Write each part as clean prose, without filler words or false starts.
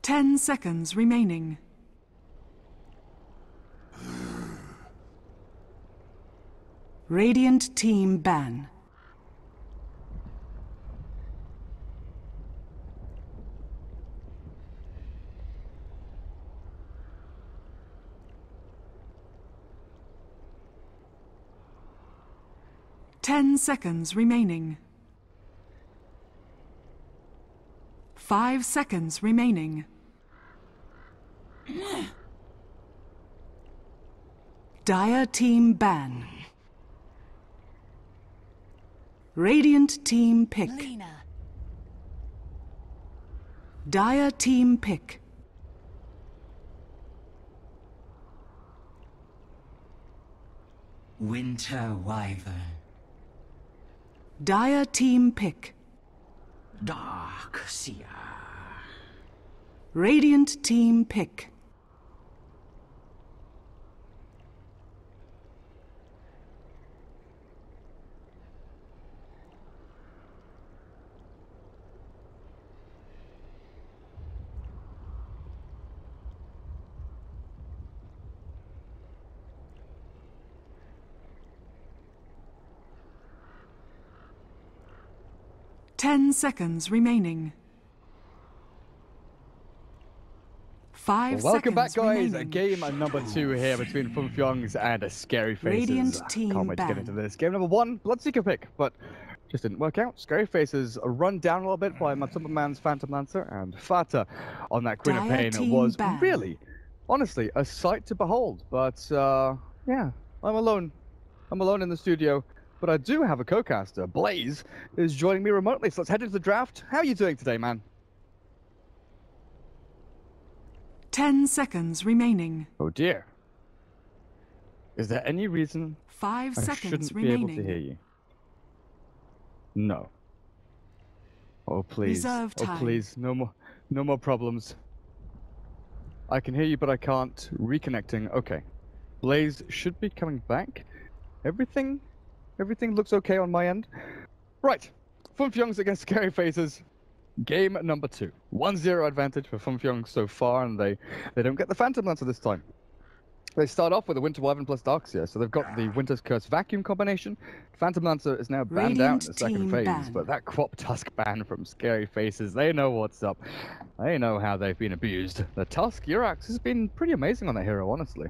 10 seconds remaining. Radiant team ban. Ten seconds remaining. 5 seconds remaining. Dire team ban. Radiant team pick. Lena. Dire team pick. Winter Wyvern. Dire team pick. Dark Seer. Radiant team pick. Ten seconds remaining. 5 Well, welcome back, seconds guys. remaining. Game number 2 here between 5JuNGz and ScaryFaceZZZ. Radiant team Can't wait to get ban. into this. Game number 1, Bloodseeker pick, but just didn't work out. ScaryFaceZZZ run down a little bit by Matsumbaman's Phantom Lancer, and Fata on that Queen of Dire Pain team was ban. really, honestly, a sight to behold. But yeah, I'm alone. I'm alone in the studio. But I do have a co-caster. Blaze is joining me remotely, so let's head into the draft. How are you doing today, man? 10 seconds remaining. Oh dear. Is there any reason 5 I seconds shouldn't remaining. be able to hear you? No. Oh please. Reserve Oh time. please. No more problems. I can hear you, but I can't. Reconnecting. Okay. Blaze should be coming back. Everything looks okay on my end. Right. 5JuNGz against ScaryFaceZZZ. Game number 2. 1-0 advantage for 5JuNGz so far, and they don't get the Phantom Lancer this time. They start off with a Winter Wyvern plus Darkseer, so they've got the Winter's Curse Vacuum combination. Phantom Lancer is now banned out in the second Radiant phase, team but that Quap Tusk ban from ScaryFaceZZZ, they know what's up. They know how they've been abused. The Tusk Urax has been pretty amazing on that hero, honestly.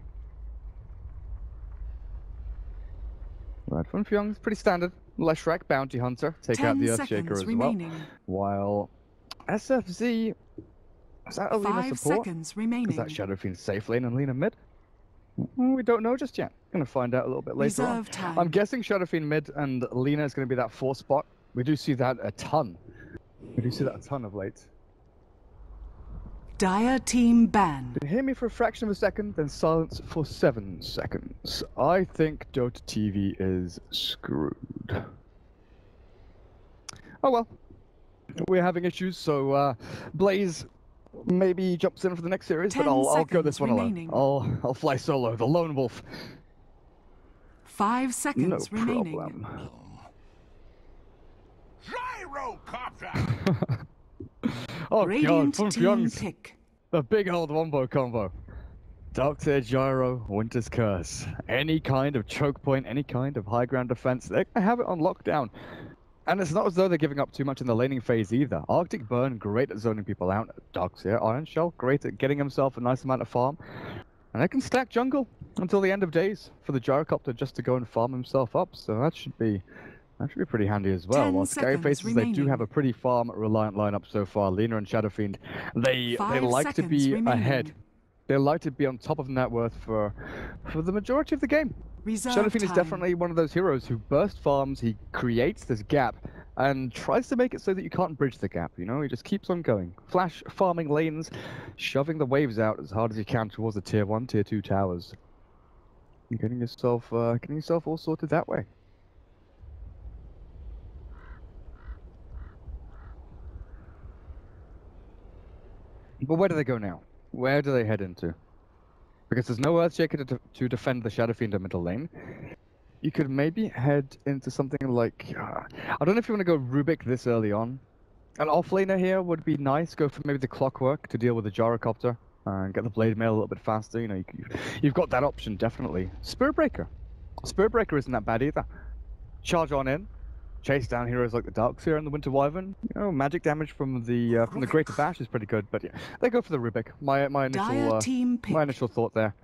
Right, 5JuNGz, pretty standard. Leshrac, Bounty Hunter, take out 10 the Earthshaker seconds as remaining. well. While SFZ, is that a Lena 5 support? seconds Is remaining. that Shadow Fiend safe lane and Lena mid? We don't know just yet. Gonna find out a little bit later on. Reserve time. I'm guessing Shadow Fiend mid and Lena is gonna be that 4 spot. We do see that a ton. We do see that a ton of late. Dire team ban. Can you hear me for a fraction of a second, then silence for 7 seconds? I think Dota TV is screwed. Oh well. We're having issues, so Blaze maybe jumps in for the next series, but 10 I'll go this seconds one remaining. alone. I'll fly solo, the lone wolf. 5 No seconds remaining. problem. Gyrocopter! Oh Radiant god, team 5JuNGz. pick. The big old wombo combo. Darkseer, Gyro, Winter's Curse. Any kind of choke point, any kind of high ground defense, they're gonna have it on lockdown. And it's not as though they're giving up too much in the laning phase either. Arctic Burn, great at zoning people out. Darkseer, Iron Shell, great at getting himself a nice amount of farm. And they can stack jungle until the end of days for the Gyrocopter just to go and farm himself up. So that should be pretty handy as well. 10 While seconds ScaryFaceZZZ, they do remaining. have a pretty farm-reliant lineup so far. Lena and Shadow Fiend, they 5 like to be seconds remaining. ahead. They like to be on top of net worth for the majority of the game. Reserve Shadow Fiend is time. definitely one of those heroes who burst farms, he creates this gap, and tries to make it so that you can't bridge the gap, you know? He just keeps on going. Flash farming lanes, shoving the waves out as hard as you can towards the tier 1, tier 2 towers. And getting yourself all sorted that way. But where do they go now? Where do they head into? Because there's no Earthshaker to defend the Shadow Fiend in middle lane. You could maybe head into something like... I don't know if you want to go Rubik this early on. An offlaner here would be nice. Go for maybe the clockwork to deal with the gyrocopter and get the blade mail a little bit faster. You know, you've got that option definitely. Spirit Breaker isn't that bad either. Charge on in, chase down heroes like the Darkseer and the Winter Wyvern. You know, magic damage from the Greater Bash is pretty good. But yeah, they go for the Rubik. My initial thought there.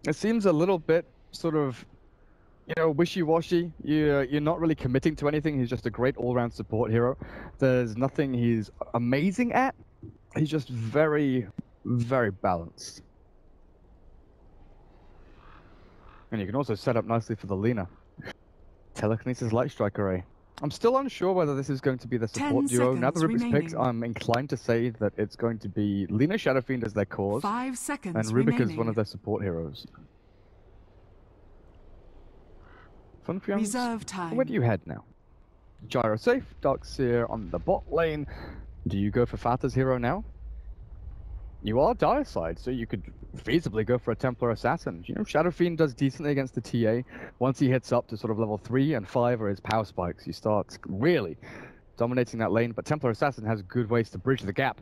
It seems a little bit sort of, you know, wishy-washy. You're not really committing to anything. He's just a great all-round support hero. There's nothing he's amazing at. He's just very, very balanced. And you can also set up nicely for the Lina. Telekinesis Light Strike Array. I'm still unsure whether this is going to be the support duo. Now the Rubik's picked, I'm inclined to say that it's going to be Lina Shadowfiend as their cause. 5 seconds and Rubik remaining. is one of their support heroes. 5JuNGz, Reserve time. where do you head now? Gyro safe, Darkseer on the bot lane. Do you go for Fata's hero now? You are Dire side, so you could feasibly go for a Templar Assassin. You know, Shadowfiend does decently against the TA. Once he hits up to sort of level 3 and 5 are his power spikes, you start really dominating that lane. But Templar Assassin has good ways to bridge the gap.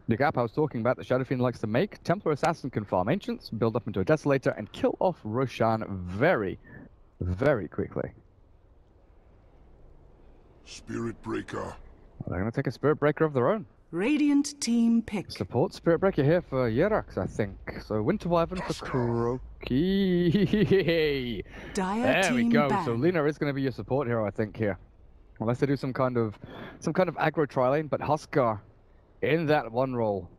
The gap I was talking about that Shadowfiend likes to make. Templar Assassin can farm Ancients, build up into a Desolator, and kill off Roshan very, very quickly. Spirit Breaker. They're going to take a Spirit Breaker of their own. Radiant team pick. Support Spirit Breaker here for Yerax, I think. So Winter Wyvern for Kuroki. Dire There we team go. ban. So Lina is going to be your support hero, I think, here. Unless they do some kind of aggro tri-lane, but Huskar in that one role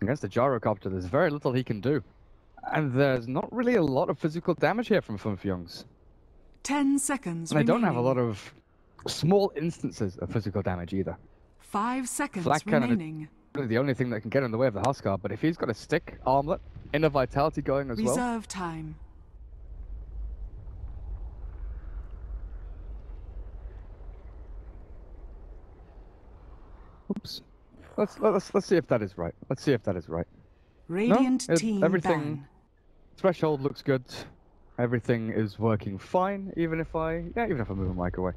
against the Gyrocopter, there's very little he can do. And there's not really a lot of physical damage here from 5JuNGz. 10 seconds And they don't remaining. have a lot of small instances of physical damage either. 5 seconds Flak cannon remaining. is really the only thing that can get in the way of the Huskar, but if he's got a stick, armlet, inner vitality going as well. Reserve time. Oops. Let's see if that is right. Let's see if that is right. Radiant team everything ban. threshold looks good. Everything is working fine, even if I move the mic away.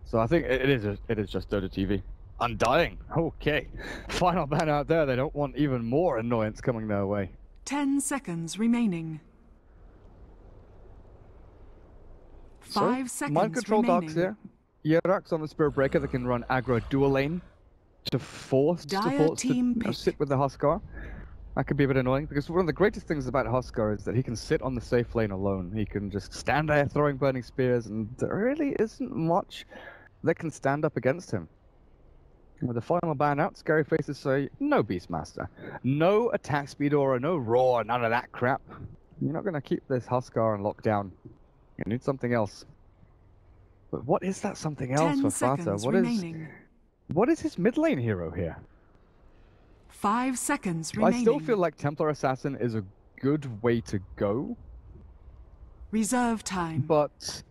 So I think it is just Dota TV. Undying. Okay. Final ban out there. They don't want even more annoyance coming their way. 10 seconds remaining. 5 seconds Mind control remaining. Darkseer. Yerax on the Spirit Breaker that can run aggro dual lane to force Dire supports to team pick. sit with the Huskar. That could be a bit annoying because one of the greatest things about Huskar is that he can sit on the safe lane alone. He can just stand there throwing burning spears, and there really isn't much that can stand up against him. With the final ban out, ScaryFaceZZZ say no Beastmaster, no attack speed aura, no roar, none of that crap. You're not going to keep this Huskar on lockdown. You need something else. But what is that something else 10 for Fata? seconds remaining. What is his mid lane hero here? 5 seconds remaining. I still feel like Templar Assassin is a good way to go, Reserve time. but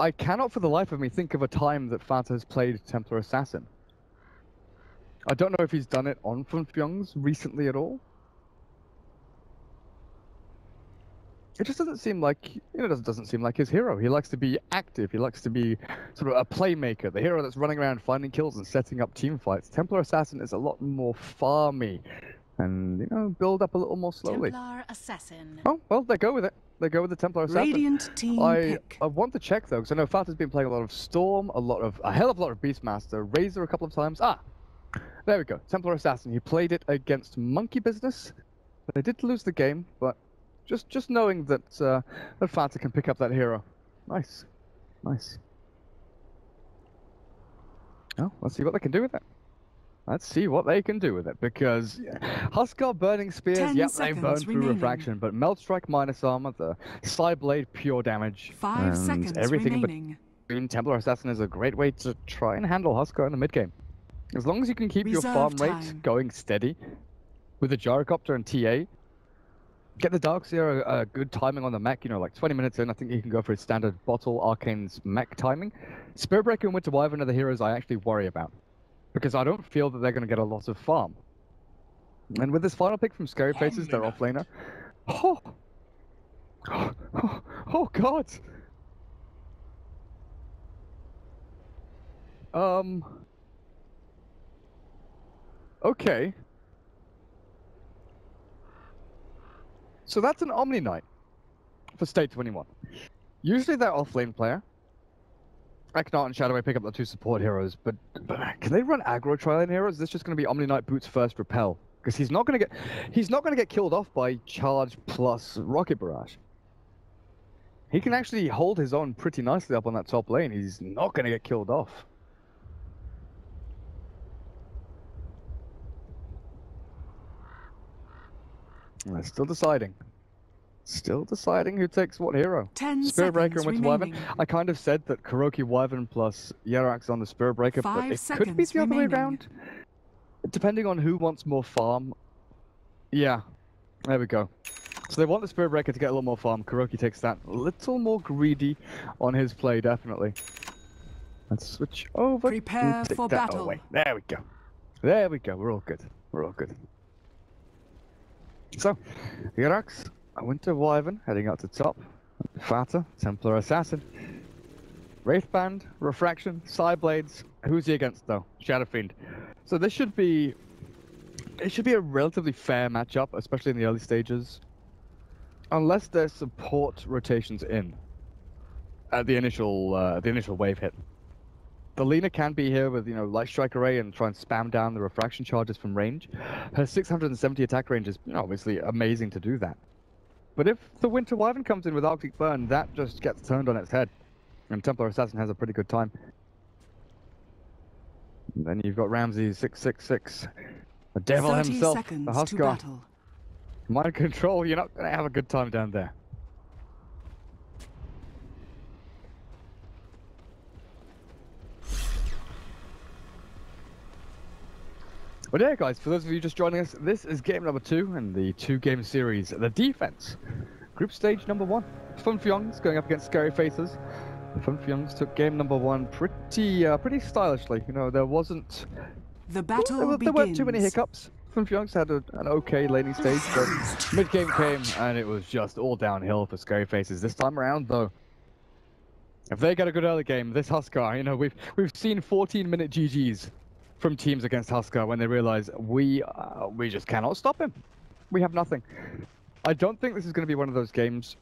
I cannot for the life of me think of a time that Fata has played Templar Assassin. I don't know if he's done it on 5JuNGz recently at all. It just doesn't seem like, doesn't seem like his hero. He likes to be active. He likes to be sort of a playmaker, the hero that's running around finding kills and setting up team fights. Templar Assassin is a lot more farmy and, build up a little more slowly. Templar Assassin. Oh, well, they go with it. They go with the Templar Assassin. Radiant team I pick. want to check, though, because I know Fata's been playing a lot of Storm, a hell of a lot of Beastmaster, Razor a couple of times. Ah, there we go. Templar Assassin. He played it against Monkey Business. They did lose the game, but just knowing that that Fata can pick up that hero. Nice. Nice. Oh, let's see what they can do with it. Let's see what they can do with it, because Huskar burning spears, 10 yep, they burn seconds through remaining. refraction, but Melt Strike minus armor, the Side Blade pure damage, 5 and seconds everything remaining. between Templar Assassin is a great way to try and handle Huskar in the mid game. As long as you can keep your farm Reserve rate time. going steady with the Gyrocopter and TA, get the Darkseer a good timing on the mech, like 20 minutes in, I think he can go for his standard bottle Arcane's mech timing. Spirit Breaker and Winter Wyvern are the heroes I actually worry about, because I don't feel that they're going to get a lot of farm. And with this final pick from ScaryFaceZZZ, their offlaner. Oh! Oh God! Okay. So that's an Omni Knight for State 21. Usually they're off-lane player. Eknot and Shadowway pick up the two support heroes, but can they run aggro tri-lane heroes? Is this just going to be Omni Knight boots first repel? Because he's not going to get killed off by charge plus rocket barrage. He can actually hold his own pretty nicely up on that top lane. He's not going to get killed off. They're still deciding. Still deciding who takes what hero. 10 Spirit Breaker and seconds Winter Wyvern. remaining. I kind of said that Kuroki Wyvern plus Yerax on the Spirit Breaker, but 5 it could be seconds the other way remaining. around. Depending on who wants more farm. Yeah, there we go. So they want the Spirit Breaker to get a little more farm. Kuroki takes that a little more greedy on his play, definitely. Let's switch over. Prepare and take for that battle. away. There we go. There we go. We're all good. We're all good. So, Yerax, a Winter Wyvern heading out to top. Fata, Templar Assassin. Wraithband, Refraction, Psyblades. Who's he against though? Shadow Fiend. So this should be... It should be a relatively fair matchup, especially in the early stages. Unless there's support rotations in. At the initial wave hit. The Lina can be here with, Light Strike Array and try and spam down the refraction charges from range. Her 670 attack range is obviously amazing to do that. But if the Winter Wyvern comes in with Arctic Burn, that just gets turned on its head. And Templar Assassin has a pretty good time. And then you've got Ramsey 666. The devil 30 himself, seconds the to Huskar. battle. Mind control, you're not going to have a good time down there. But yeah, guys, for those of you just joining us, this is game number 2 in the 2-game series, The Defense. Group stage number 1. 5JuNGz going up against ScaryFaceZZZ. The 5JuNGz took game number 1 pretty stylishly. There wasn't... The battle there weren't too many begins. hiccups. 5JuNGz had an okay laning stage, but mid-game came and it was just all downhill for ScaryFaceZZZ. This time around, though, if they get a good early game, this Huskar, we've seen 14-minute GGs from teams against Huskar when they realize we just cannot stop him. We have nothing. I don't think this is going to be one of those games.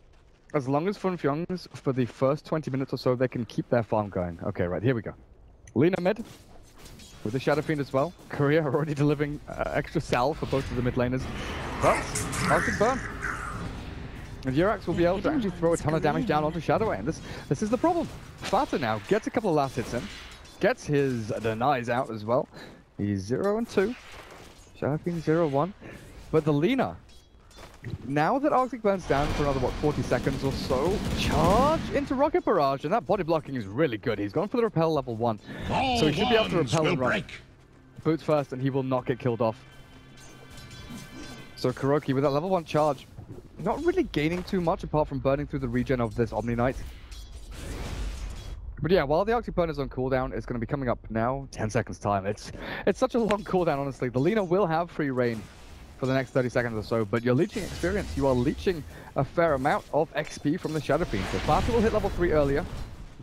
As long as 5JuNGz, for the first 20 minutes or so, they can keep their farm going. Okay, right, here we go. Lina mid, with the Shadow Fiend as well. Korea already delivering extra salve for both of the mid laners. But, Arctic Burn. And Yerax will be able to actually throw a ton of damage down onto Shadowway, and this is the problem. Fata now gets a couple of last hits in. Gets his denies out as well. He's 0 and 2. Shadow Fiend 0-1. But the Lina, now that Arctic Burn's down for another, 40 seconds or so, charge into Rocket Barrage, and that body blocking is really good. He's gone for the repel level 1. So he should be able to repel and run. Boots first, and he will not get killed off. So Kuroki, with that level 1 charge, not really gaining too much apart from burning through the regen of this Omni Knight. But yeah, while the Arctic Burn is on cooldown, it's going to be coming up now, 10 seconds time. It's such a long cooldown, honestly. The Lina will have free reign for the next 30 seconds or so, but you're leeching experience. You are leeching a fair amount of XP from the Shadow Fiend. So Fata will hit level 3 earlier,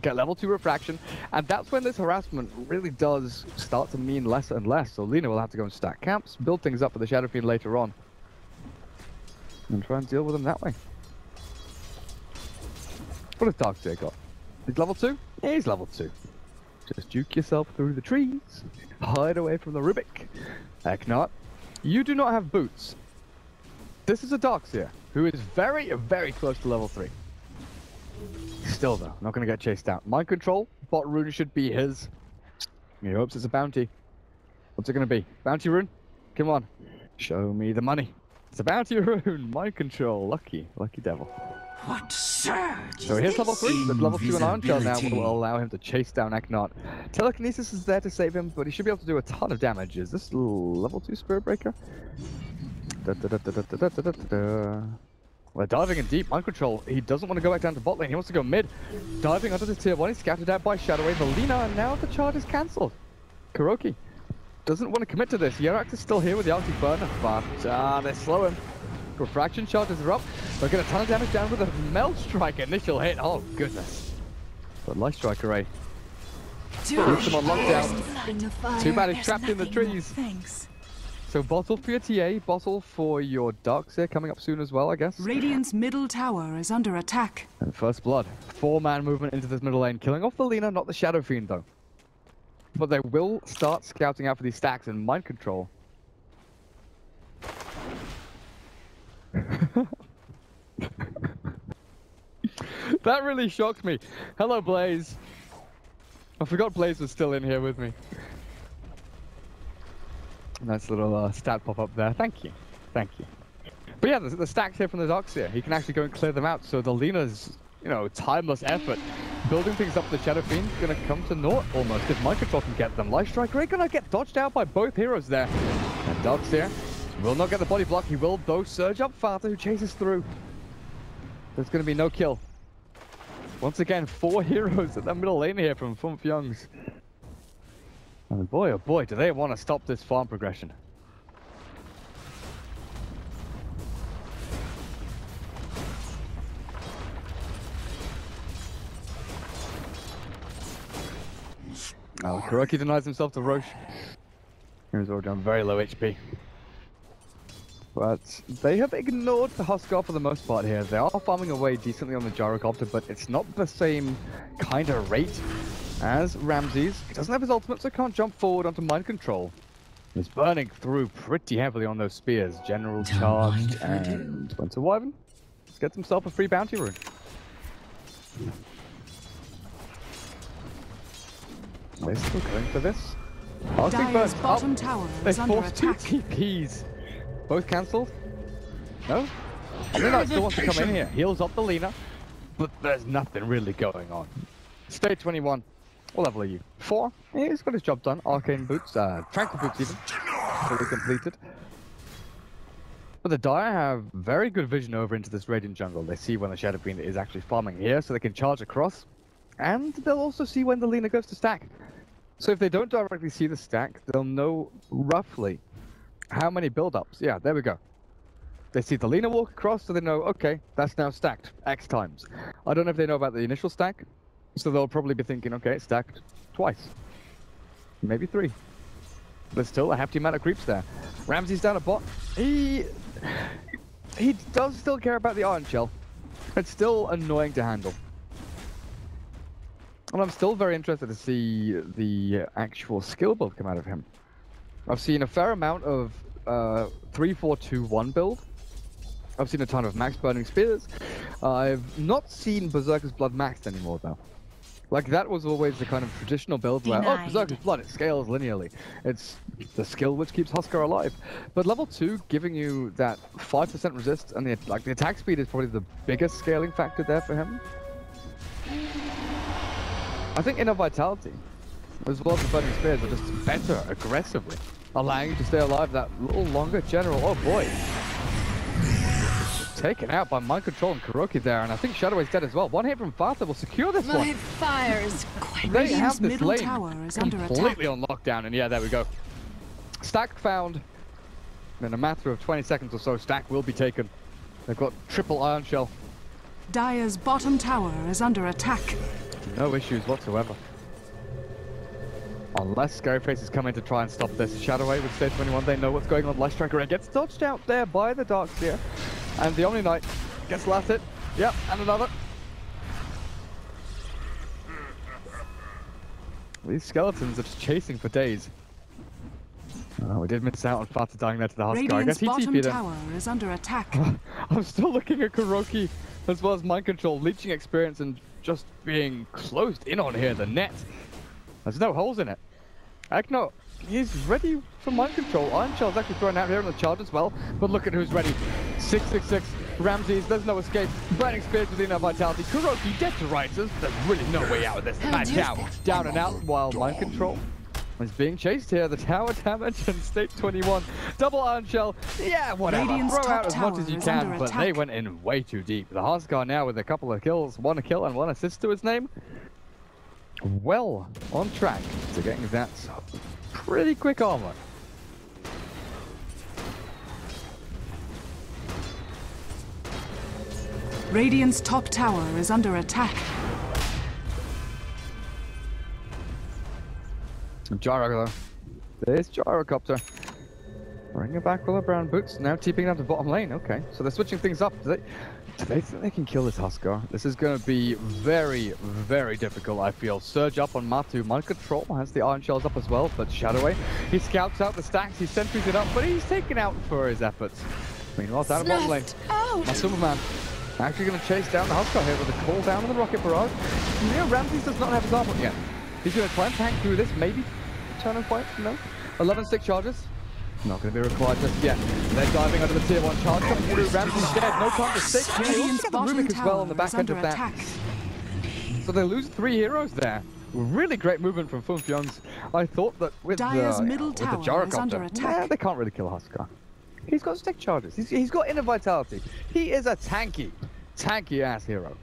get level 2 refraction, and that's when this harassment really does start to mean less and less. So Lina will have to go and stack camps, build things up for the Shadow Fiend later on, and try and deal with them that way. What has Darkseer got? He's level 2? Yeah, he's level 2. Just juke yourself through the trees. Hide away from the Rubik. Heck not. You do not have boots. This is a Darkseer, who is very, very close to level 3. Still though, not going to get chased out. Mind control, bot rune should be his. He hopes it's a bounty. What's it going to be? Bounty rune? Come on. Show me the money. It's a bounty rune. Mind control. Lucky devil. What surge? So here's level 3, but level 2 and Iron Shell now will allow him to chase down Eknot. Telekinesis is there to save him, but he should be able to do a ton of damage. Is this level 2 Spirit Breaker? We're diving in deep. Mind control. He doesn't want to go back down to bot lane. He wants to go mid. Diving under the tier 1. He's scattered out by Shadowway. The Lina, and now the charge is cancelled. Kuroki doesn't want to commit to this. Yerax is still here with the Arctic Burner, but they slow him. Refraction charges are up. They'll get a ton of damage down with a Melt Strike initial hit. Oh, goodness. But Light Strike Array. Keeps him on lockdown. Too bad he's trapped in the trees. Thanks. So bottle for your TA, bottle for your ducks here, coming up soon as well, I guess. Radiant's middle tower is under attack. And first blood. 4-man movement into this middle lane, killing off the Lina, not the Shadow Fiend though. But they will start scouting out for these stacks and mind control. That really shocked me. Hello, Blaze. I forgot Blaze was still in here with me. Nice little stat pop up there. Thank you. Thank you. But yeah, the stacks here from the docks here. He can actually go and clear them out. So the Lina's, you know, timeless effort building things up for the Shadow Fiend is going to come to naught almost if Mind Control can get them. Life Strike Ray going to get dodged out by both heroes there. And Dogs here will not get the body block. He will, though, surge up Father, who chases through. There's going to be no kill. Once again, 4 heroes at the middle lane here from 5JuNGz. And boy, oh boy, do they want to stop this farm progression. Oh, Kuroki denies himself to Roche. He's already on very low HP. But they have ignored the Huskar for the most part here. They are farming away decently on the Gyrocopter, but it's not the same kind of rate as Ramses. He doesn't have his ultimate, so can't jump forward onto mind control. He's burning through pretty heavily on those spears. General charged and went to Wyvern. Let's get himself a free bounty rune. They're still going for this. Dire's bottom tower They is under forced 2 attack. TPs. Both cancelled? No? Lina still wants to come in here. Heals up the Lina, but there's nothing really going on. State 21. What level are you? 4? Yeah, he's got his job done. Arcane boots, tranquil boots even. Fully completed. But the Dire have very good vision over into this Radiant jungle. They see when the Shadow Fiend is actually farming here, so they can charge across. And they'll also see when the Lina goes to stack. So if they don't directly see the stack, they'll know roughly how many build-ups. Yeah, there we go. They see the Lina walk across, so they know, okay, that's now stacked X times. I don't know if they know about the initial stack, so they'll probably be thinking, okay, it's stacked twice. Maybe 3. But still a hefty amount of creeps there. Ramsey's down a bot. He does still care about the Iron Shell. It's still annoying to handle. And I'm still very interested to see the actual skill build come out of him. I've seen a fair amount of 3-4-2-1 build. I've seen a ton of max burning spears. I've not seen Berserker's Blood maxed anymore though. Like that was always the kind of traditional build where, oh, Berserker's Blood, it scales linearly. It's the skill which keeps Huskar alive. But level 2 giving you that 5% resist and the attack speed is probably the biggest scaling factor there for him. I think Inner Vitality, as well as the Burning Spears, are just better aggressively, allowing you to stay alive that little longer. General, oh boy. Taken out by Mind Control and Kuroki there, and I think Shadowway's dead as well. One hit from Father will secure this one. My fire's quite They have this middle lane tower is under completely attack. on lockdown, and yeah, there we go. Stack found. In a matter of 20 seconds or so, stack will be taken. They've got triple Iron Shell. Dire's bottom tower is under attack. No issues whatsoever. Unless ScaryFace is coming to try and stop this. Shadowway with stage 21, they know what's going on. Light Striker gets dodged out there by the Darks here. And the Omni Knight gets last hit. Yep, and another. These skeletons are just chasing for days. Oh, we did miss out on Fata dying there to the Huskar. I guess Radiant's he bottom TP'd him. tower is under attack. I'm still looking at Kuroki as well as Mind Control, leeching experience and just being closed in on here, the net. There's no holes in it. Ekno, he's ready for Mind Control. Iron Shell's actually thrown out here on the charge as well, but look at who's ready. 666, Ramses, there's no escape. Burning Spears with Inner Vitality. Kuroki dead to Rises. There's really no way out of this. Match out. Down and out while Mind Control is being chased here. The tower damage and state 21. Double Iron Shell. Yeah, whatever. Radiant's Throw top out as much as you tower is can, under but they attack. went in way too deep. The Huskar now with a couple of kills, 1 kill and 1 assist to his name. Well on track to getting that pretty quick armor. Radiant's top tower is under attack. Gyro though. There's Gyrocopter. Bring it back with the brown boots. Now TPing down to bottom lane. Okay, so they're switching things up. Do they think they can kill this Huskar? This is going to be very, very difficult, I feel. Surge up on Matu. Mind Control has the Iron Shells up as well, but Shadowway, he scouts out the stacks, he sentries it up, but he's taken out for his efforts. Meanwhile, down at bottom lane, my Superman actually going to chase down the Huskar here with a call down on the Rocket Barrage. You know, Ramses does not have his armor yet. He's going to try and tank through this, maybe turn and fight, no? 11 stick charges. Not going to be required just yet. They're diving under the tier 1 charge. Coming through, Ramsey's dead. No time to stick. He also got the Rubik as well on the back end of that. So they lose 3 heroes there. Really great movement from 5JuNGz. I thought that with the Gyrocopter, yeah, they can't really kill Huskar. He's got stick charges. He's got inner vitality. He is a tanky ass hero.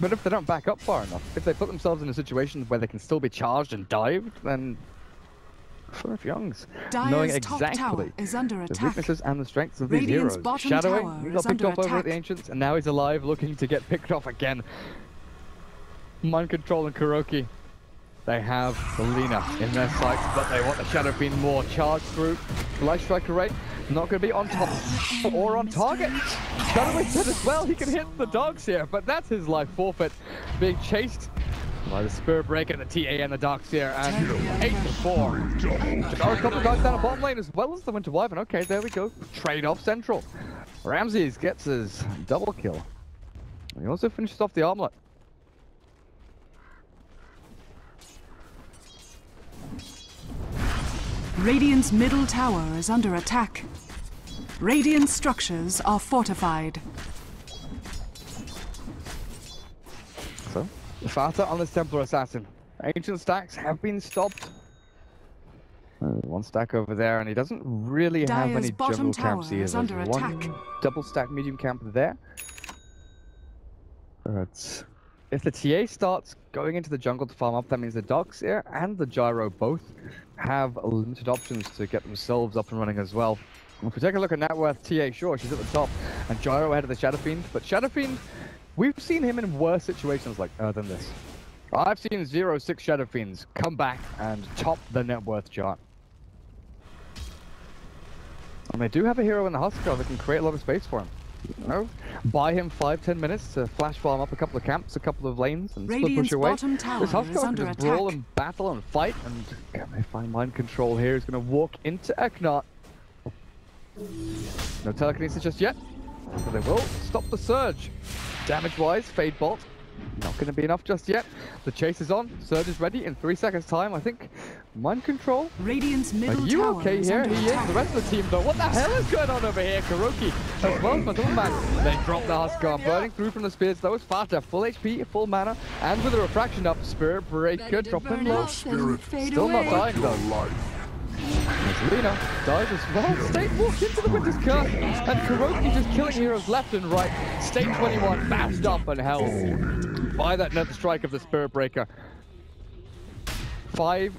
But if they don't back up far enough, if they put themselves in a situation where they can still be charged and dived, then 5JuNGz, knowing exactly the weaknesses and the strengths of these heroes. Shadowing, he got picked off over at the Ancients, and now he's alive, looking to get picked off again. Mind Control and Kuroki, they have the Lina in their sights, but they want the Shadow Fiend more. Charge through, Light Striker rate, not going to be on top or on target. Shadowway said as well, he can hit the dogs here, but that's his life forfeit, being chased by the Spirit Breaker, the TA and the Darkseer, and 8-4. A couple of guys down the bottom lane as well as the Winter Wyvern. Okay, there we go. Trade off Central. Ramses gets his double kill. And he also finishes off the armlet. Radiant's middle tower is under attack. Radiant structures are fortified. So, Fata on this Templar Assassin. Ancient stacks have been stopped. One stack over there, and he doesn't really have any jungle camps here. There's one double stack medium camp there. But if the TA starts going into the jungle to farm up, that means the Darkseer and the Gyro both have limited options to get themselves up and running as well. If we take a look at net worth, TA, sure, she's at the top, and Gyro ahead of the Shadow Fiend, but Shadow Fiend, we've seen him in worse situations than this. I've seen 0-6 Shadow Fiends come back and top the net worth chart. And they do have a hero in the Huskar that can create a lot of space for him. You know, buy him 5-10 minutes to flash farm up a couple of camps, a couple of lanes, and split push away. This Huskar can just brawl and battle and fight, and can they find Mind Control here? He's going to walk into Eknot. No telekinesis just yet, but they will stop the surge. Damage-wise, Fade Bolt, not going to be enough just yet. The chase is on, surge is ready in 3 seconds time, I think. Mind Control, Radiant's middle are you okay here? He is. The rest of the team though, what the hell is going on over here? Kuroki as well as Matulman. They drop the Huskar, burning through from the spears though. It's Fata, full HP, full mana, and with a refraction up, Spirit Breaker, drop him low. Spirit, still not dying though. As Lina dies as well. State walks into the Winter's Curse, and Kuroki just killing heroes left and right. State 21 bashed up and held by that net strike of the Spirit Breaker. 5-0.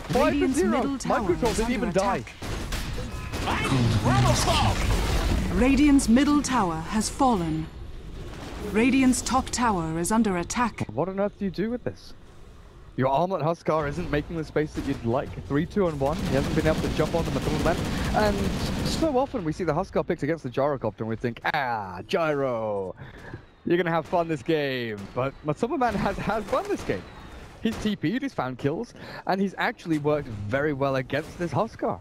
5-0. Mind Control didn't even die. Radiant's middle tower has fallen. Radiant's top tower is under attack. What on earth do you do with this? Your armlet Huskar isn't making the space that you'd like. 3-2-1. He hasn't been able to jump onto Matulman. And so often we see the Huskar picked against the Gyrocopter and we think, Gyro, you're going to have fun this game. But Matulman has won this game. He's TP'd, he's found kills, and he's actually worked very well against this Huskar.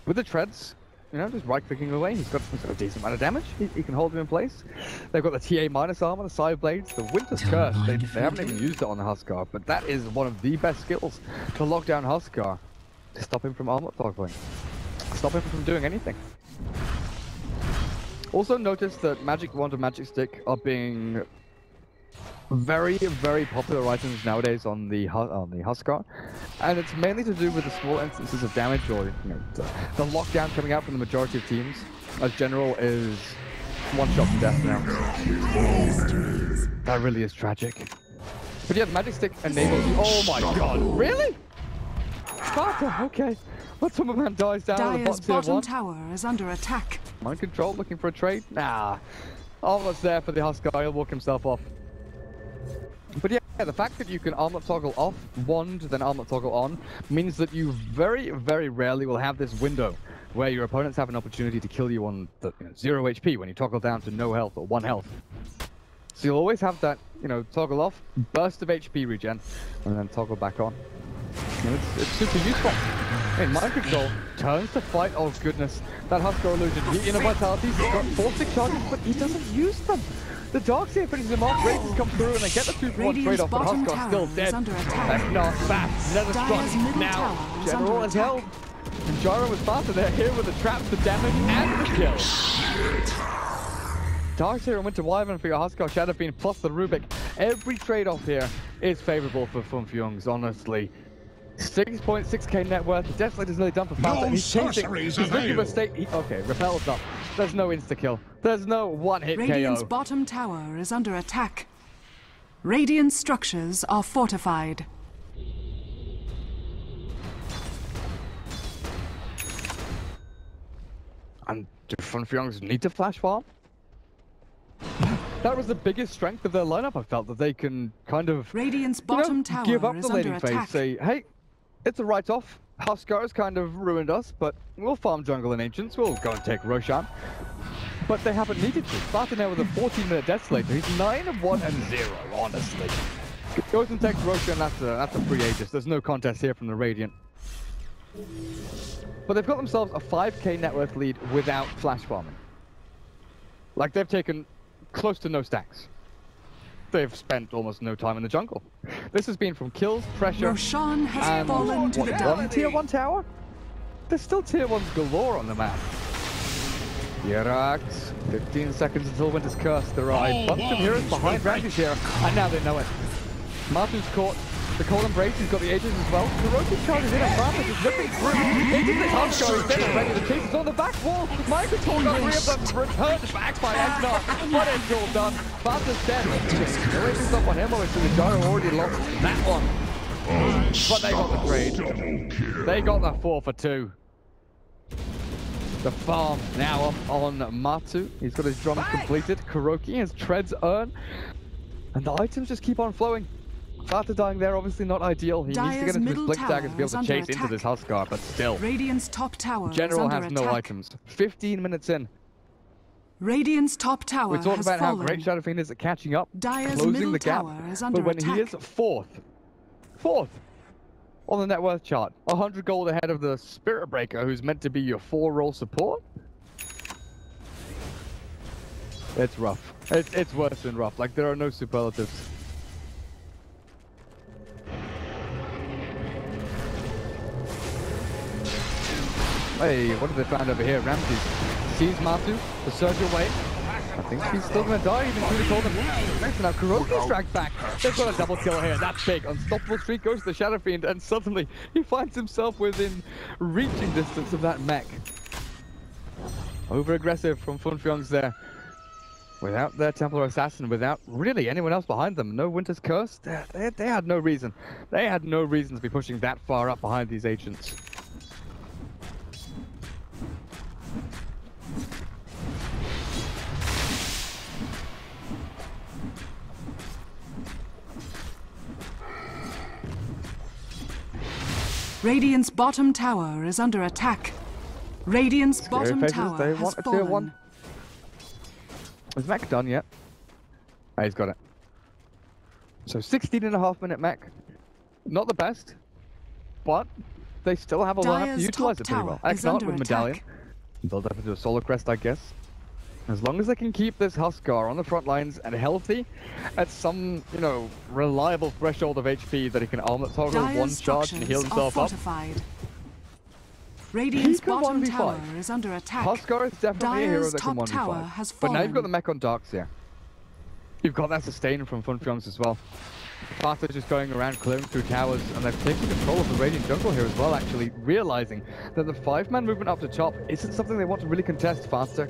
With the treads, you know, just right-clicking away, he's got a decent amount of damage. He can hold him in place. They've got the TA minus armor, the side blades, the Winter's Curse. They haven't even used it on the Huskar, but that is one of the best skills to lock down Huskar, to stop him from armlet toggling, stop him from doing anything. Also notice that Magic Wand and Magic Stick are being very, very popular items nowadays on the Huskar, and it's mainly to do with the small instances of damage, or the lockdown coming out from the majority of teams. As general is one shot to death now. That really is tragic. But yeah, the Magic Stick enables you. Oh my god, really? Sparta, okay. But Superman dies down on the bottom tower is under attack. Mind Control looking for a trade? Nah. All that's there for the Huskar, he'll walk himself off. But yeah, the fact that you can armlet toggle off, wand, then armlet toggle on, means that you very, very rarely will have this window where your opponents have an opportunity to kill you on the 0 HP when you toggle down to no health or 1 health. So you'll always have that, toggle off, burst of HP regen, and then toggle back on. And it's super useful. Mind control turns to fight. Oh goodness, that Huskar illusion. He inner vitalities, he's got 4 stick charges, but he doesn't use them. The Darkseer finishes him off, Races come through, and they get the 2-for-1 trade-off, but Huskar's still dead. That's not fast. Nether struck. Now, General is held. And Gyro was faster. They're here with the traps, the damage, and the kill. Darkseer and Winter Wyvern for your Huskar Shadow Fiend plus the Rubik. Every trade-off here is favorable for 5JuNGz, honestly. 6.6k net worth. The Death Slate is nearly done for Falcon. No He's chasing. He's looking for state. Okay, repels up. There's no insta-kill. There's no one-hit KO. Radiant's bottom tower is under attack. Radiant structures are fortified. And do 5JuNGz need to flash farm? That was the biggest strength of their lineup. I felt that they can kind of Radiant's bottom tower give up is the laning under phase. attack. Say, hey, it's a write-off. Huskar has kind of ruined us, but we'll farm jungle and ancients. We'll go and take Roshan. But they haven't needed to. Starting now with a 14-minute Death Slate. He's 9-1 and 0, honestly. Goes and takes Roshan. That's a free Aegis. There's no contest here from the Radiant. But they've got themselves a 5k net worth lead without flash farming. Like, they've taken close to no stacks. They've spent almost no time in the jungle. This has been from kills, pressure, Roshan has and fallen to the one tier 1 tower? There's still tier 1s galore on the map. Yerax, 15 seconds until Winter's Curse. There are a bunch of heroes behind Ramses here, and now they know it. Matu's caught the Cold Embrace, he's got the Aegis as well. Kuroki charges in, and Matu is ripping through. Into this Huskar, he's dead already. The chase is on the back wall. Mind control got 3 of them returned back by Agnar. But it's all done. Matu's dead. The Aegis up on him, obviously the Gyro already lost that one. But they got the trade. They got the 4 for 2. The farm now up on Matu. He's got his drums completed. Kuroki has treads earned. And the items just keep on flowing. After dying there, obviously not ideal. He needs to get into his Blink Dagger to be able to chase into this Huskar, but still. Radiant's top tower General is under has no attack. items. 15 minutes in. Radiant's top tower We talked has about how fallen. great Shadow Fiend is at catching up, Dire's closing middle the gap. tower is under But when attack. he is fourth on the net worth chart, 100 gold ahead of the Spirit Breaker, who's meant to be your 4-role support. It's rough. It's worse than rough. Like, there are no superlatives. Hey, what have they found over here? Ramses sees Matu, the surge away. I think he's still gonna die, even through the Cold Embrace. Next now, Kuroki's dragged back. They've got a double kill here, that's big. Unstoppable streak goes to the Shadow Fiend, and suddenly he finds himself within reaching distance of that mech. Over-aggressive from 5JuNGz there. Without their Templar Assassin, without really anyone else behind them. No Winter's Curse, they had no reason. They had no reason to be pushing that far up behind these agents. Radiant's bottom tower is under attack. Radiant's bottom ScaryFaceZZZ, tower they has want a tier 1. fallen. Is mech done yet? Oh, he's got it. So 16.5-minute mech. Not the best, but they still have a lineup to Dire's utilize top it pretty well. tower is Exnart under with attack. Medallion. Build up into a Solar Crest, I guess. As long as they can keep this Huskar on the front lines and healthy at some, reliable threshold of HP that he can armlet toggle Dire's one charge and heal himself up. fortified. Radiant's He can bottom 1v5. tower is under attack. Huskar is definitely a hero Dire's that can top tower 1v5. has But now you've got fallen. the mech on Darkseer. You've got that sustain from 5JuNGz as well. Faster just going around clearing through towers, and they've taken control of the Radiant jungle here as well, actually realizing that the 5-man movement up the top isn't something they want to really contest. Faster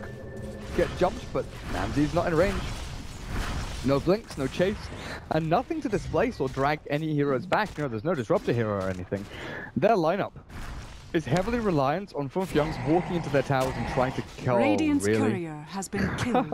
get jumped, but Ramsey's not in range. No blinks, no chase, and nothing to displace or drag any heroes back. There's no disruptor hero or anything. Their lineup is heavily reliant on 5JuNGz walking into their towers and trying to kill. Radiant's really. courier has been killed.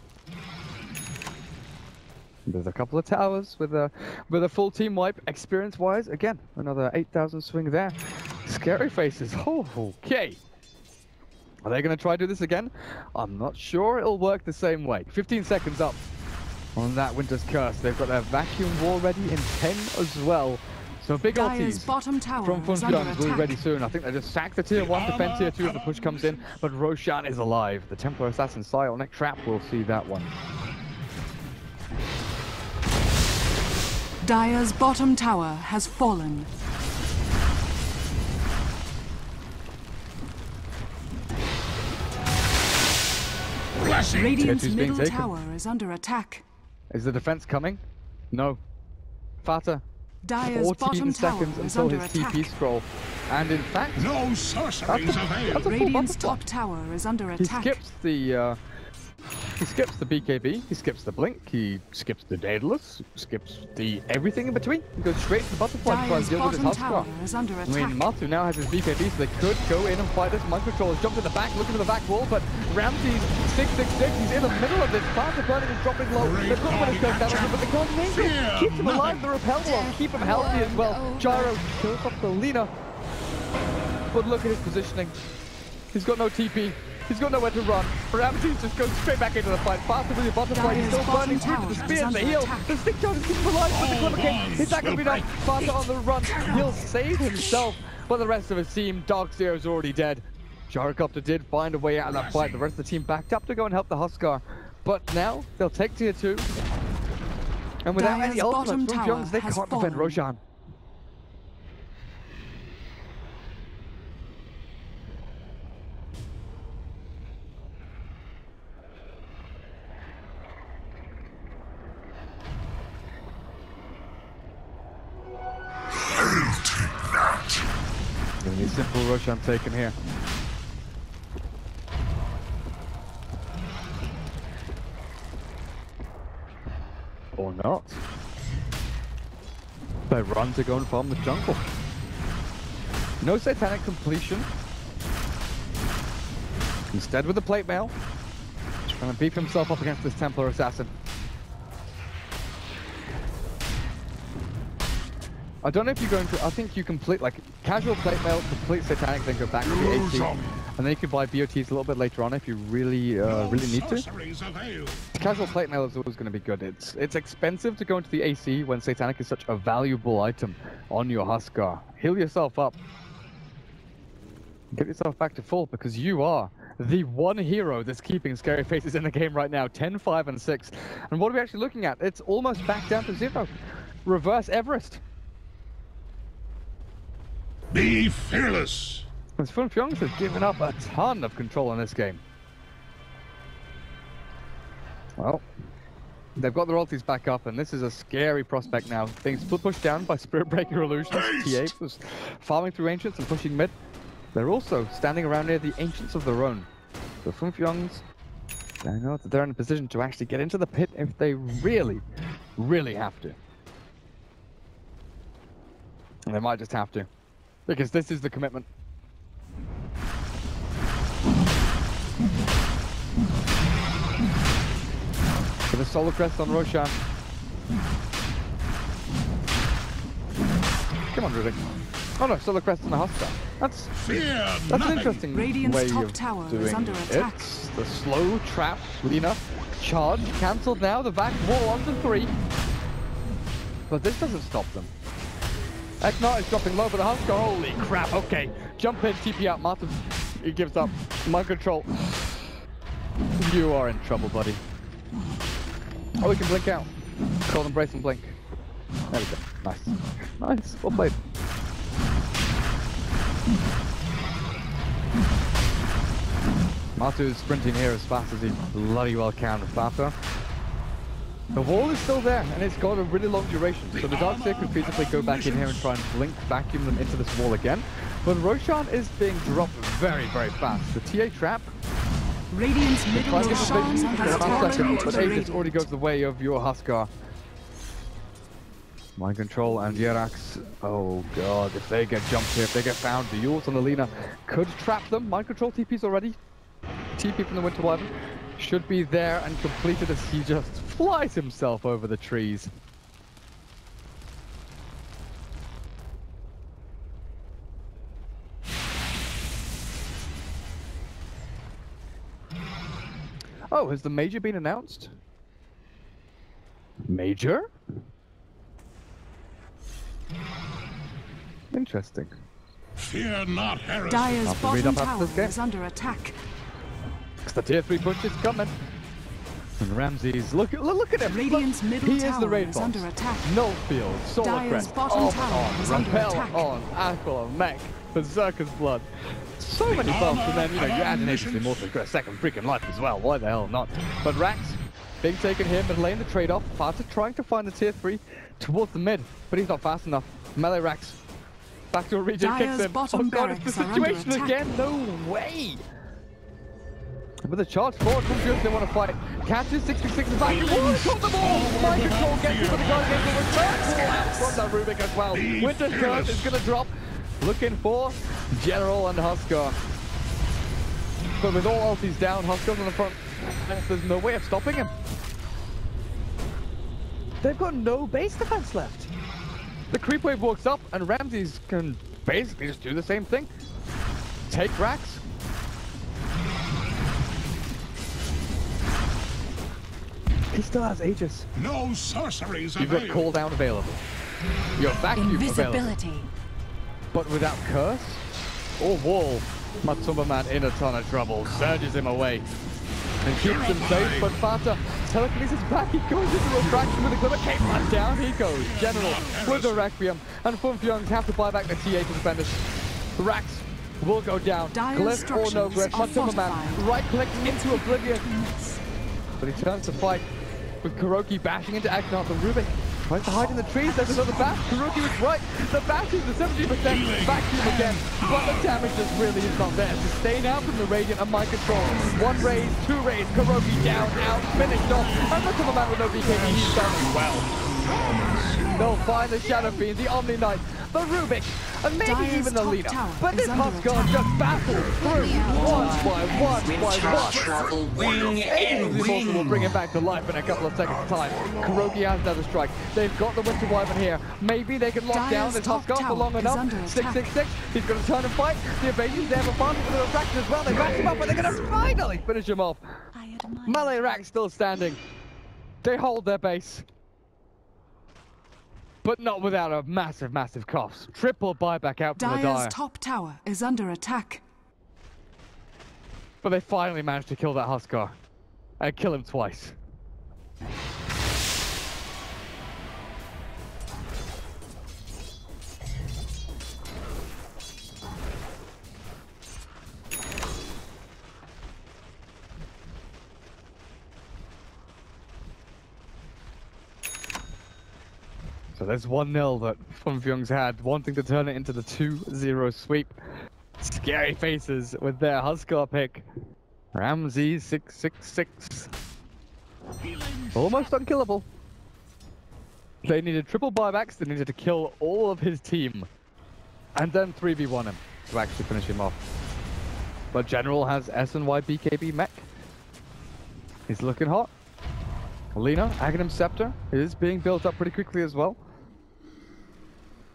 There's a couple of towers with a full team wipe. Experience-wise, again, another 8,000 swing there. Scary faces. Oh, okay. Are they going to try to do this again? I'm not sure it'll work the same way. 15 seconds up on that Winter's Curse. They've got their vacuum wall ready in 10 as well. So big ulties bottom tower from 5JuNGz will be ready soon. I think they just sack the tier 1, defend tier 2 if the push comes in. But Roshan is alive. The Templar Assassin Psionic Trap will see that one. Dire's bottom tower has fallen. Radiant's middle tower is under attack. Is the defense coming? No. Fata. Dire's 14 bottom tower seconds is until under his attack. TP scroll. And in fact, No sorceries avail. that's a full Radiant's butterfly. top tower is under He attack. skips the BKB, he skips the blink, he skips the Daedalus, skips the everything in between. He goes straight to the butterfly to try and Dire's deal with his bottom Huskar. tower is under I attack. mean, Matu now has his BKB, so they could go in and fight this. Mind Control has jumped in the back, looking for the back wall, but Ramsey's 666, he's in the middle of this. Fata burning is dropping low. They've got one goes down, but the Golden Angel keeps him alive. The repel will keep him healthy as well. Gyro kills off the Lina. But look at his positioning. He's got no TP. He's got nowhere to run. Ramsey just goes straight back into the fight. Faster with your butterfly. He's still burning through to the spear and the heal. The stick charge is keeping him alive with the Glimmer King. Is that going to be enough? Faster on the run. He'll save himself. But the rest of his team, Darkseer is already dead. Gyrocopter did find a way out of that fight. The rest of the team backed up to go and help the Huskar. But now they'll take tier 2. And without Dire's any ultimates from bottom Jungs, they tower has can't defend fallen. Roshan. Gonna be simple Roshan taken here. Or not. They run to go and farm the jungle. No satanic completion. Instead with the plate mail. Trying to beef himself up against this Templar Assassin. I don't know if you're going to, I think you complete, like, casual plate mail, complete satanic, then go back to the AC. And then you can buy BOTs a little bit later on if you really, really need to. Casual plate mail is always going to be good. It's expensive to go into the AC when satanic is such a valuable item on your Huskar. Heal yourself up. Get yourself back to full because you are the one hero that's keeping Scary Faces in the game right now. 10, 5, and 6. And what are we actually looking at? It's almost back down to 0. Reverse Everest. Be fearless. Because 5JuNGz has given up a ton of control in this game. Well, they've got their ultis back up, and this is a scary prospect now. Being split pushed down by Spirit Breaker Illusions. TA was farming through Ancients and pushing mid. They're also standing around near the Ancients of their own. So 5JuNGz, I know that they're in a position to actually get into the pit if they really, really have to. And they might just have to. Because this is the commitment. For the Solar Crest on Roshan. Come on, Rudik. Oh no, Solar Crest on the Huskar. That's an interesting Radiant's way top of tower is doing under attack. it. The slow trap, Lina. Charge, cancelled now, the back wall onto 3. But this doesn't stop them. Eknar is dropping low, but the Huskar, holy crap, okay. Jump in, TP out, Martin, he gives up. Mind Control. You are in trouble, buddy. Oh, we can blink out. Call them brace and blink. There we go. Nice. Nice, well played. Matu is sprinting here as fast as he bloody well can with Fata. The wall is still there, and it's got a really long duration, so the Darkseer could feasibly go back in here and try and blink, vacuum them into this wall again. But Roshan is being dropped very, very fast. The TA trap. Radiant's middle Roshan has fallen to but the Aegis already goes the way of your Huskar. Mind Control and Yerax. Oh god, if they get jumped here, if they get found, the Yules on the Lina could trap them. Mind Control TP's already. TP from the Winter Wyvern should be there and completed as he just flies himself over the trees. Oh, has the Major been announced? Major? Interesting. Fear not, Harris. Dire's Have to read bottom up after tower this game. is under attack. It's the tier 3 punch is coming. And Ramses, look at him. Radiant's Look, middle he is the tower raid is boss. under attack. No field, solar Dire's crest, bottom Almond tower on, is under Repel attack. on, Aquila, Mech, Berserker's Blood. So many buffs, and then, you know, you add an Aegis Immortal, you've got a second freaking life as well. Why the hell not? But Rax, being taken here, mid lane, the trade-off. Fata trying to find the tier 3 towards the mid, but he's not fast enough. Melee Rax. Back to a regen, Dire's kicks him. bottom Oh god, it's the barracks are under situation attack. again. No way. With the charge forward from Juice, they want to fight. Catches 66 is back. Oh, he caught the ball! Mind control gets him, but the guy gets the return. Out from the Rubik as well. Winter's Curse is going to drop. Looking for General and Huskar. But with all ultis down, Huskar's on the front. There's no way of stopping him. They've got no base defense left. The creep wave walks up, and Ramses can basically just do the same thing. Take Rax. He still has Aegis. No sorceries You've got avail. call down available. Your vacuum available. Invisibility. But without curse or wall, Matsuma Man in a ton of trouble. Surges him away and keeps him safe. But Fata telekinesis back. He goes into refraction with a glimmer. Cape man down. He goes. General with the Requiem. And 5JuNGz have to buy back the TA to defend us. Rax will go down. Dire Glyph or no glyph. structures are Matsuma Man fortified. right clicks into oblivion. But he turns to fight with Kuroki bashing into Akhenaten. The Rubik tries to hide in the trees. There's another bash. Kuroki was right. The bash is the 70% vacuum again. But the damage just really is not there. Sustain out from the Radiant and mind control. One raise, two raise. Kuroki down, out, finished off. And look at the man with no BKB. He's done well. They'll find the Shadow Fiend, the Omni Knight, the Rubik, and maybe Dire's even the top leader. tower But is this under Huskar attack. just battles through one by one. Travel wing Aegis and Immortal will wing. bring him back to life in a couple of seconds' time. Kuroki has another strike. They've got the Winter Wyvern here. Maybe they can lock Dire's down this top Huskar for tower long is enough. under attack. 666. He's going to turn and fight. The evasion's there for Fanta with the refraction as well. They back him up, but they're going to finally finish him off. I admire. Melee Rack still standing. They hold their base. But not without a massive, massive cost. Triple buyback out from the Dire's Dire. top tower is under attack. But they finally managed to kill that Huskar. And kill him twice. So there's 1-0 that 5JuNGz had, wanting to turn it into the 2-0 sweep. Scary faces with their Huskar pick. Ramses 666. Almost unkillable. They needed triple buybacks, they needed to kill all of his team. And then 3v1 him to actually finish him off. But General has S&Y BKB mech. He's looking hot. Alina, Aghanim Scepter is being built up pretty quickly as well.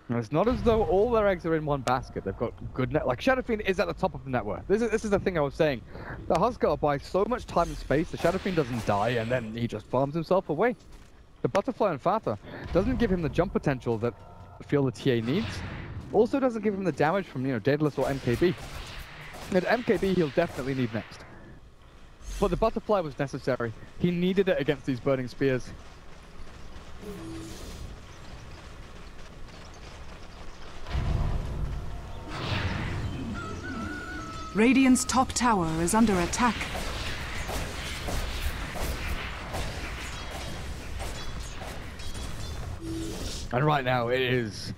And it's not as though all their eggs are in one basket. They've got good net. Like Shadow Fiend is at the top of the network. This is the thing I was saying. The Huskar buys so much time and space. The Shadow Fiend doesn't die, and then he just farms himself away. The Butterfly and Fata doesn't give him the jump potential that Feel the TA needs. Also doesn't give him the damage from Daedalus or MKB. And MKB he'll definitely need next. But the Butterfly was necessary. He needed it against these Burning Spears. Radiant's top tower is under attack. And right now it is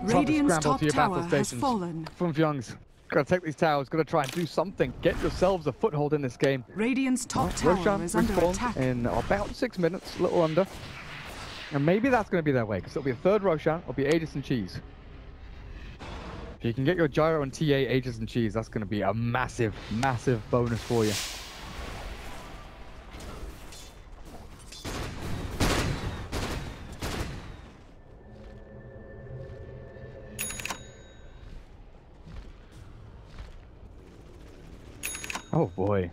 Radiant's scramble top to your battle tower has stations. fallen. 5JuNGz, gotta take these towers, gotta try and do something. Get yourselves a foothold in this game. Radiant's top tower Roshan is under respawns attack. in about 6 minutes, a little under. And maybe that's going to be their way, because it'll be a third Roshan, it'll be Aegis and Cheese. If you can get your Gyro and TA Aegis and Cheese, that's going to be a massive, massive bonus for you. Oh boy.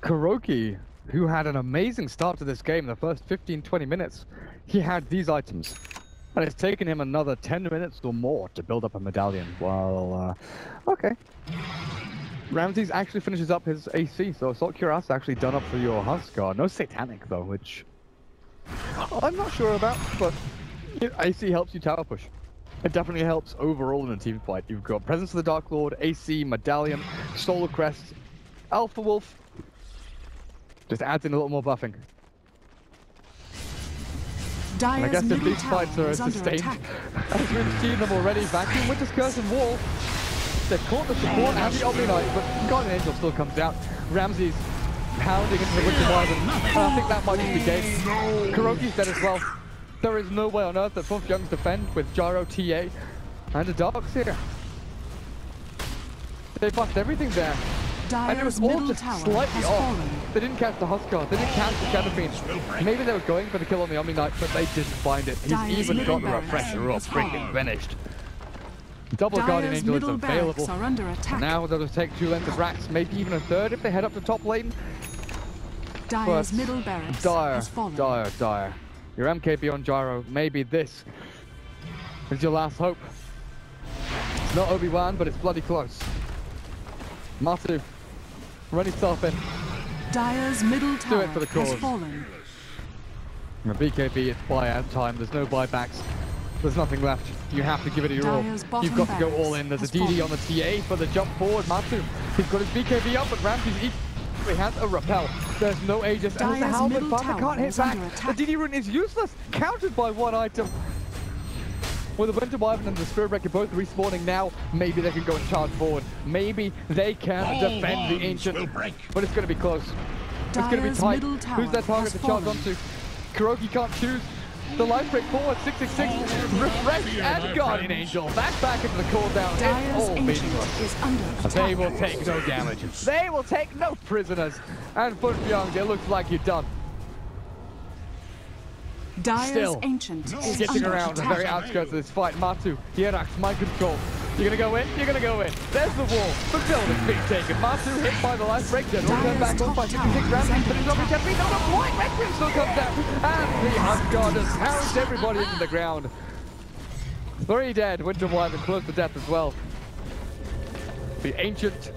Kuroki, who had an amazing start to this game, the first 15-20 minutes, he had these items. And it's taken him another 10 minutes or more to build up a medallion. Well, okay. Ramses actually finishes up his AC, so Assault Cuirass actually done up for your Huskar. No Satanic though, which I'm not sure about, but AC helps you tower push. It definitely helps overall in a team fight. You've got Presence of the Dark Lord, AC, Medallion, Solar Crest, Alpha Wolf. Just adds in a little more buffing. And I guess if these fights are sustained, as we've seen them already, Vacuum, Winter's Curse and Wall, they've caught the support and the Omni Knight, but Guardian Angel still comes out. Ramses pounding into the Winter Wyvern, and I think that might just be game. Kuroki's dead as well. There is no way on earth that 5JuNGz defend with Gyro, TA, and a Darks here. They bust everything there. And it was all just slightly off. They didn't catch the Huskar, they didn't catch the Shadow Fiend. Maybe they were going for the kill on the Omni Knight, but they didn't find it. He's even got the refresher up, freaking finished. Double Guardian Angel is available. Now they'll just take 2 lengths of racks, maybe even a third if they head up to top lane. Dire's middle barracks has fallen. Dire. Your MKB on Gyro, maybe this is your last hope. It's not Obi-Wan, but it's bloody close. Matu, run yourself in. Dire's middle tower Do it for the cause. has fallen. The BKB, it's buyout time. There's no buybacks. There's nothing left. You have to give it your all. You've got to go all in. There's a DD on the TA for the jump forward. Matu, he's got his BKB up, but Ramses equally has a repel. There's no Aegis, and there's a helmet, but they can't hit back. The DD rune is useless, countered by one item. With the Winter Wyvern and the Spirit Breaker both respawning now, maybe they can go and charge forward. Maybe they can defend the Ancient, but it's going to be close. It's going to be tight. Who's their target to charge onto? Kuroki can't choose. The life break forward, 666, refresh and Guardian Angel. That's back into the cooldown. It's all meaningless. They will take no damage. They will take no prisoners. And 5JuNGz, it looks like you're done. Still skitting around the very outskirts of this fight. Matu, Hierax, mind control. You're gonna go in, you're gonna go in. There's the wall, the building's being taken. Matu hit by the life break, then will turn back on by 56 rounds, but he's over 10 feet, not a point, Requiem still comes down. And the Huskar just pounds everybody into the ground. 3 dead, Winter Wyvern close to death as well. The Ancient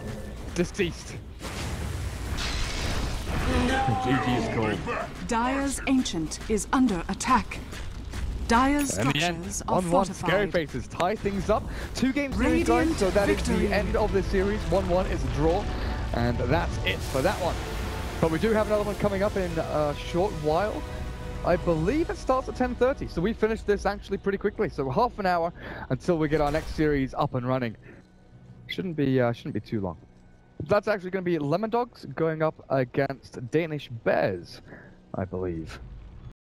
deceased. GG's called. Dire's Ancient is under attack. Dire's structures are fortified. ScaryFaceZZZ tie things up. 2 games series going, so that is the end of this series. 1-1 is a draw, and that's it for that one. But we do have another one coming up in a short while. I believe it starts at 10:30, so we finished this actually pretty quickly. So half an hour until we get our next series up and running. Shouldn't be too long. That's actually going to be Lemon Dogs going up against Danish Bears, I believe.